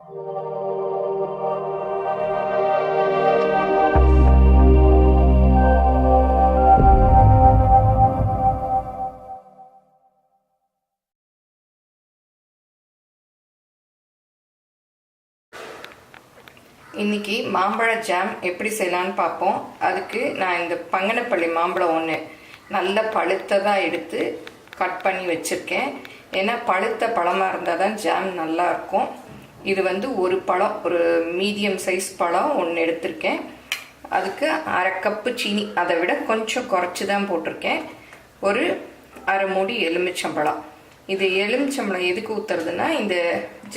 இன்னைக்கு மாம்பழ ஜாம் எப்படி செய்யலான்னு பார்ப்போம். அதுக்கு நான் இந்த பங்கனப்பள்ளி மாம்பழம் ஒன்று நல்ல பழுத்ததாக எடுத்து கட் பண்ணி வச்சுருக்கேன். ஏன்னா பழுத்த பழமாக இருந்தால் தான் ஜாம் நல்லா இருக்கும். இது வந்து ஒரு பழம், ஒரு மீடியம் சைஸ் பழம் ஒன்று எடுத்திருக்கேன். அதுக்கு 1/2 கப்பு சீனி, அதை விட கொஞ்சம் குறைச்சி தான் போட்டிருக்கேன். ஒரு 1/2 மூடி எலுமிச்சம்பழம். இது எலுமிச்சம்பழம் எதுக்கு ஊற்றுறதுன்னா, இந்த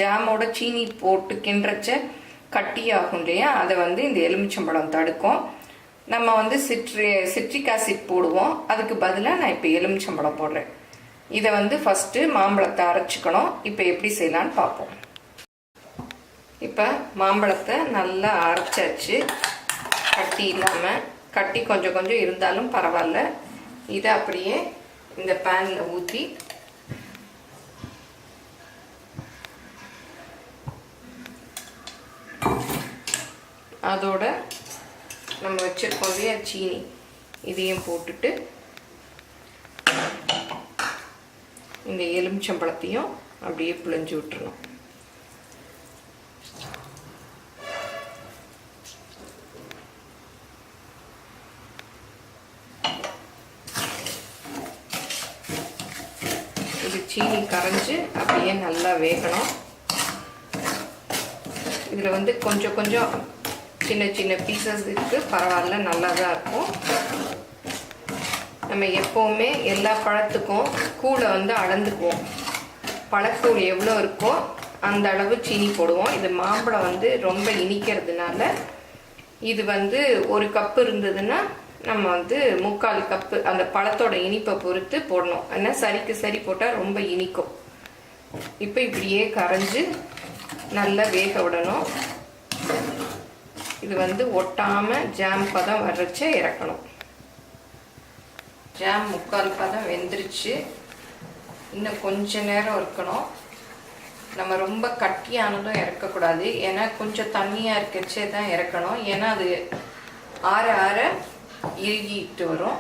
ஜாமோட சீனி போட்டு கிண்டுறச்ச கட்டியாகும் இல்லையா, அதை வந்து இந்த எலுமிச்சம்பழம் தடுக்கும். நம்ம வந்து சிட்ரிக் ஆசிட் போடுவோம், அதுக்கு பதிலாக நான் இப்போ எலுமிச்சம்பழம் போடுறேன். இதை வந்து ஃபஸ்ட்டு மாம்பழத்தை அரைச்சிக்கணும். இப்போ எப்படி செய்யலான்னு பார்ப்போம். இப்போ மாம்பழத்தை நல்லா அரைச்சாச்சு, கட்டி இல்லாமல். கட்டி கொஞ்சம் கொஞ்சம் இருந்தாலும் பரவாயில்ல. இதை அப்படியே இந்த பேனில் ஊற்றி அதோட நம்ம வச்சிருக்கோம் இல்லையா சீனி, இதையும் போட்டுட்டு இந்த எலுமிச்சம்பழத்தையும் அப்படியே பிழிஞ்சு விட்டுறணும். இது சீனி கரைஞ்சி அப்படியே நல்லா வேகணும். இதில் வந்து கொஞ்சம் கொஞ்சம் சின்ன சின்ன பீசஸ் இருக்குது, பரவாயில்ல, நல்லா தான் இருக்கும். நம்ம எப்போவுமே எல்லா பழத்துக்கும் கூழை வந்து அளந்துக்குவோம். பழக்கூழ் எவ்வளோ இருக்கோ அந்த அளவு சீனி போடுவோம். இது மாம்பழம் வந்து ரொம்ப இனிக்கிறதுனால இது வந்து 1 கப்பு இருந்ததுன்னா நம்ம வந்து 3/4 கப்பு அந்த பழத்தோட இனிப்பை பொறுத்து போடணும். ஏன்னா சரிக்கு சரி போட்டால் ரொம்ப இனிக்கும். இப்போ இப்படியே கரைஞ்சி நல்லா வேக விடணும். இது வந்து ஒட்டாமல் ஜாம் பதம் வர்றச்ச இறக்கணும். ஜாம் 3/4 பதம் வெந்துருச்சு. இன்னும் கொஞ்ச நேரம் இருக்கணும். நம்ம ரொம்ப கட்டியானதும் இறக்கக்கூடாது, ஏன்னா கொஞ்சம் தண்ணியாக இருக்கச்சே தான் இறக்கணும். ஏன்னா அது ஆற ஆற இறுகிட்டு வரும்.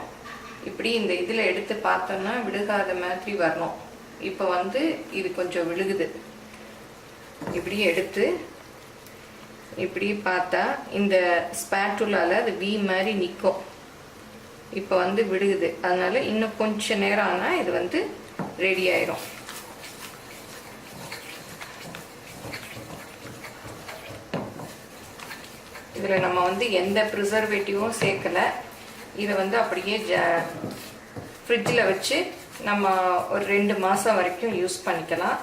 இப்படி இந்த இதில் எடுத்து பார்த்தோம்னா விழுகாத மாதிரி வரணும். இப்போ வந்து இது கொஞ்சம் விழுகுது. இப்படி எடுத்து இப்படி பார்த்தா இந்த ஸ்பேட்டுலால அது வி மாதிரி நிற்கும். இப்போ வந்து விடுகுது. அதனால இன்னும் கொஞ்ச நேரம் ஆனால் இது வந்து ரெடி ஆயிரும். இதில் நம்ம வந்து எந்த ப்ரிசர்வேட்டிவும் சேர்க்கலை. இதை வந்து அப்படியே ஃப்ரிட்ஜில் வச்சு நம்ம ஒரு 2 மாதம் வரைக்கும் யூஸ் பண்ணிக்கலாம்.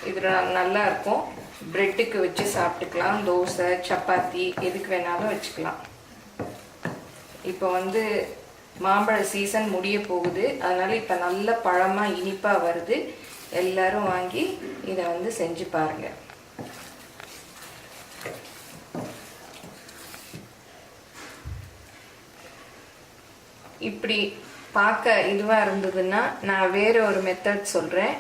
இதில் நல்லா இருக்கும். பிரெட்டுக்கு வச்சு சாப்பிட்டுக்கலாம், தோசை, சப்பாத்தி, எதுக்கு வேணாலும் வச்சுக்கலாம். இப்போ வந்து மாம்பழ சீசன் முடிய போகுது. அதனால் இப்போ நல்ல பழமாக இனிப்பாக வருது. எல்லாரும் வாங்கி இதை வந்து செஞ்சு பாருங்கள். இப்படி பார்க்க இதுவாக இருந்ததுன்னா நான் வேறு ஒரு மெத்தட் சொல்கிறேன்.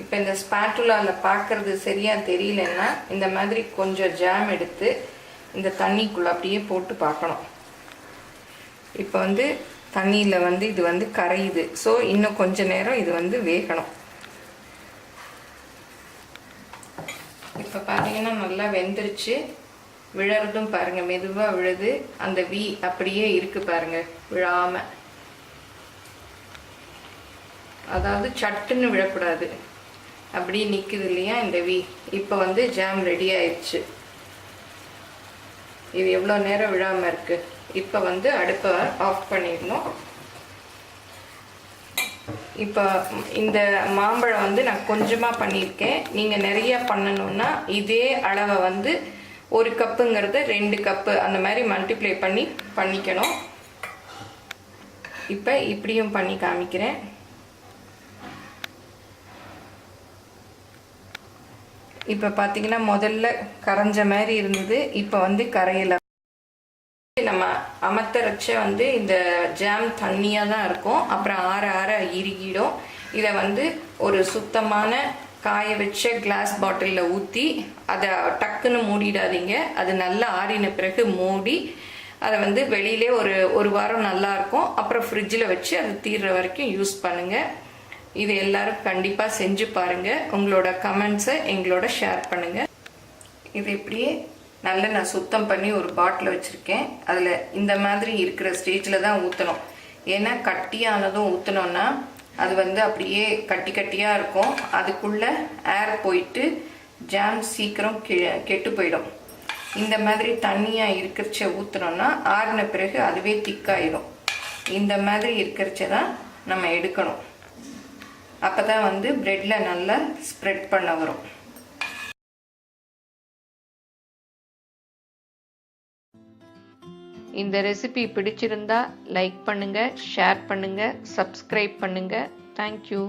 இப்போ இந்த ஸ்பாட்டுலாவில் பார்க்குறது சரியாக தெரியலன்னா இந்த மாதிரி கொஞ்சம் ஜாம் எடுத்து இந்த தண்ணிக்குள்ளே அப்படியே போட்டு பார்க்கணும். இப்போ வந்து தண்ணியில் வந்து இது வந்து கரையுது. ஸோ இன்னும் கொஞ்ச நேரம் இது வந்து வேகணும். இப்போ பார்த்தீங்கன்னா நல்லா வெந்துருச்சு. விழறதும் பாருங்கள், மெதுவாக விழுது. அந்த வி அப்படியே இருக்குது பாருங்கள், விழாமல். அதாவது சட்டுன்னு விழக்கூடாது, அப்படியே நிற்குது இல்லையா இந்த வி. இப்போ வந்து ஜாம் ரெடி ஆயிடுச்சு. இது எவ்வளோ நேரம் விழாமல் இருக்குது. இப்போ வந்து அடுப்பை ஆஃப் பண்ணிடணும். இப்போ இந்த மாம்பழம் வந்து நான் கொஞ்சமாக பண்ணியிருக்கேன். நீங்கள் நிறையா பண்ணணுன்னா இதே அளவை வந்து 1 கப்புங்கிறது 2 கப்பு அந்த மாதிரி மல்டிப்ளை பண்ணிக்கணும். இப்போ இப்படியும் பண்ணி காமிக்கிறேன். இப்போ பார்த்தீங்கன்னா முதல்ல கரைஞ்ச மாதிரி இருந்தது, இப்போ வந்து கரையலை. நம்ம அமர்த்தரைச்ச வந்து இந்த ஜாம் தண்ணியாக தான் இருக்கும். அப்புறம் ஆற ஆற இறுகிடும். இதை வந்து ஒரு சுத்தமான காய வச்ச கிளாஸ் பாட்டிலில் ஊற்றி அதை டக்குன்னு மூடிடாதீங்க. அது நல்லா ஆறின பிறகு மூடி அதை வந்து வெளியிலே ஒரு வாரம் நல்லாயிருக்கும். அப்புறம் ஃப்ரிட்ஜில் வச்சு அது தீர்ற வரைக்கும் யூஸ் பண்ணுங்கள். இது எல்லாரும் கண்டிப்பாக செஞ்சு பாருங்கள். உங்களோட கமெண்ட்ஸை எங்களோட ஷேர் பண்ணுங்கள். இது இப்படியே நல்லா நான் சுத்தம் பண்ணி ஒரு பாட்டில் வச்சுருக்கேன். அதில் இந்த மாதிரி இருக்கிற ஸ்டேஜில் தான் ஊற்றணும். ஏன்னா கட்டியானதும் ஊற்றினோன்னா அது வந்து அப்படியே கட்டி கட்டியாக இருக்கும். அதுக்குள்ளே ஏர் போயிட்டு ஜாம் சீக்கிரம் கெட்டு போயிடும். இந்த மாதிரி தண்ணியாக இருக்கிறச்ச ஊற்றினோன்னா ஆறின பிறகு அதுவே திக்காயிடும். இந்த மாதிரி இருக்கிறச்ச தான் நம்ம எடுக்கணும். அப்போ தான் வந்து ப்ரெட்டில் நல்லா ஸ்ப்ரெட் பண்ண வரும். இந்த ரெசிபி பிடிச்சிருந்தா லைக் பண்ணுங்கள், ஷேர் பண்ணுங்கள், சப்ஸ்கிரைப் பண்ணுங்கள். தேங்க்யூ.